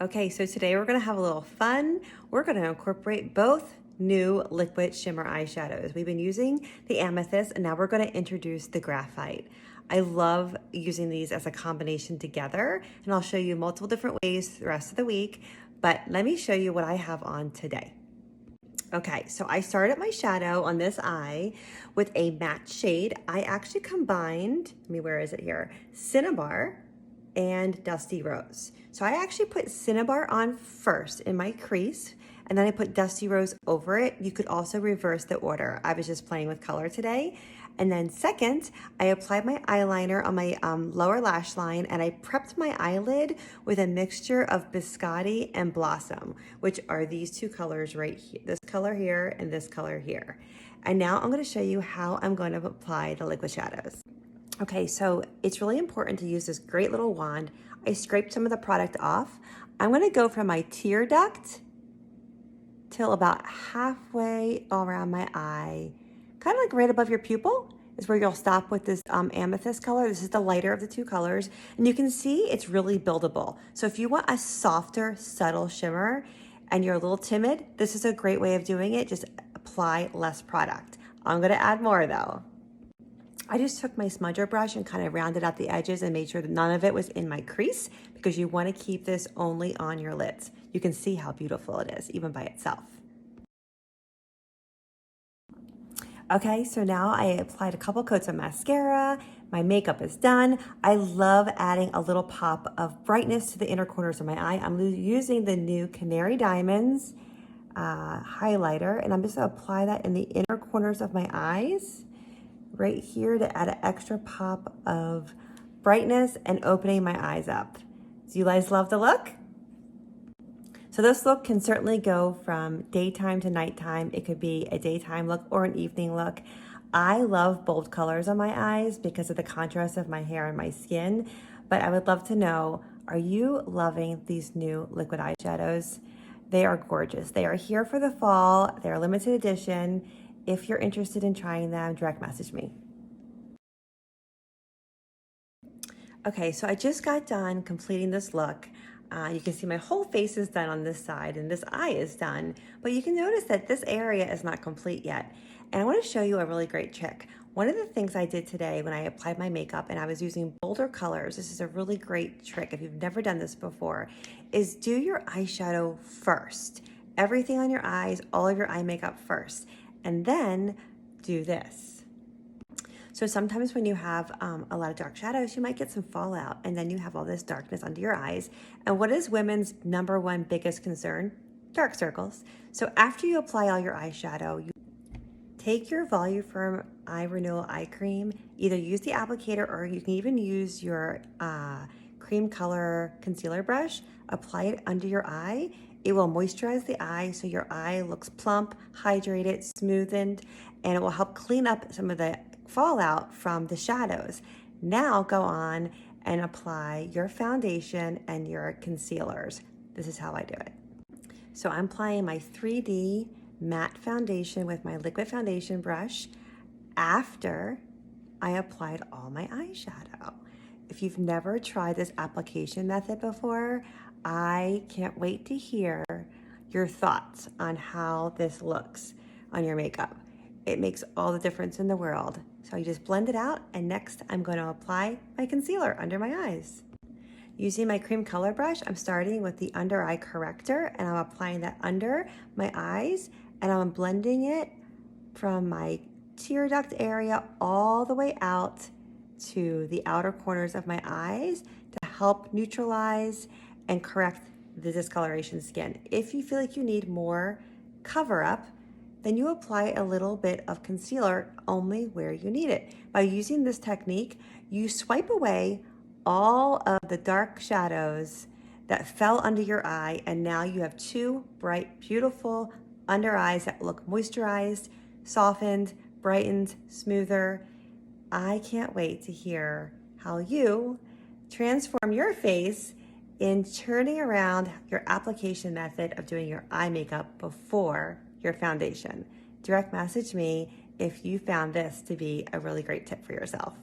Okay, so today we're gonna have a little fun. We're gonna incorporate both new liquid shimmer eyeshadows. We've been using the Amethyst and now we're gonna introduce the Graphite. I love using these as a combination together, and I'll show you multiple different ways the rest of the week, but let me show you what I have on today. Okay, so I started my shadow on this eye with a matte shade. I actually combined, where is it here? Cinnabar and Dusty Rose. So I actually put Cinnabar on first in my crease, and then I put Dusty Rose over it. You could also reverse the order. I was just playing with color today. And then second, I applied my eyeliner on my lower lash line, and I prepped my eyelid with a mixture of Biscotti and Blossom, which are these two colors right here, this color here and this color here. And now I'm gonna show you how I'm going to apply the liquid shadows. Okay, so it's really important to use this great little wand. I scraped some of the product off. I'm gonna go from my tear duct till about halfway around my eye, kind of like right above your pupil is where you'll stop with this amethyst color. This is the lighter of the two colors. And you can see it's really buildable. So if you want a softer, subtle shimmer and you're a little timid, this is a great way of doing it. Just apply less product. I'm gonna add more though. I just took my smudger brush and kind of rounded out the edges and made sure that none of it was in my crease, because you want to keep this only on your lids. You can see how beautiful it is, even by itself. Okay, so now I applied a couple coats of mascara. My makeup is done. I love adding a little pop of brightness to the inner corners of my eye. I'm using the new Canary Diamonds highlighter, and I'm just gonna apply that in the inner corners of my eyes, right here, to add an extra pop of brightness and opening my eyes up. Do you guys love the look? So this look can certainly go from daytime to nighttime. It could be a daytime look or an evening look. I love bold colors on my eyes because of the contrast of my hair and my skin, but I would love to know, are you loving these new liquid eyeshadows? They are gorgeous. They are here for the fall. They're limited edition. If you're interested in trying them, direct message me. Okay, so I just got done completing this look. You can see my whole face is done on this side and this eye is done, but you can notice that this area is not complete yet. And I want to show you a really great trick. One of the things I did today when I applied my makeup and I was using bolder colors, this is a really great trick if you've never done this before, is do your eyeshadow first. Everything on your eyes, all of your eye makeup first, and then do this. So sometimes when you have a lot of dark shadows, you might get some fallout, and then you have all this darkness under your eyes. And what is women's #1 biggest concern? Dark circles. So after you apply all your eyeshadow, you take your Voluform Eye Renewal Eye Cream, either use the applicator or you can even use your cream color concealer brush, apply it under your eye. It will moisturize the eye so your eye looks plump, hydrated, smoothened, and it will help clean up some of the fallout from the shadows. Now go on and apply your foundation and your concealers. This is how I do it. So I'm applying my 3D matte foundation with my liquid foundation brush after I applied all my eyeshadow. If you've never tried this application method before, I can't wait to hear your thoughts on how this looks on your makeup. It makes all the difference in the world. So you just blend it out, and next I'm going to apply my concealer under my eyes. Using my cream color brush, I'm starting with the under eye corrector, and I'm applying that under my eyes, and I'm blending it from my tear duct area all the way out to the outer corners of my eyes to help neutralize and correct the discoloration skin. If you feel like you need more cover up, then you apply a little bit of concealer only where you need it. By using this technique, you swipe away all of the dark shadows that fell under your eye, and now you have two bright, beautiful under eyes that look moisturized, softened, brightened, smoother. I can't wait to hear how you transform your face in turning around your application method of doing your eye makeup before your foundation. Direct message me if you found this to be a really great tip for yourself.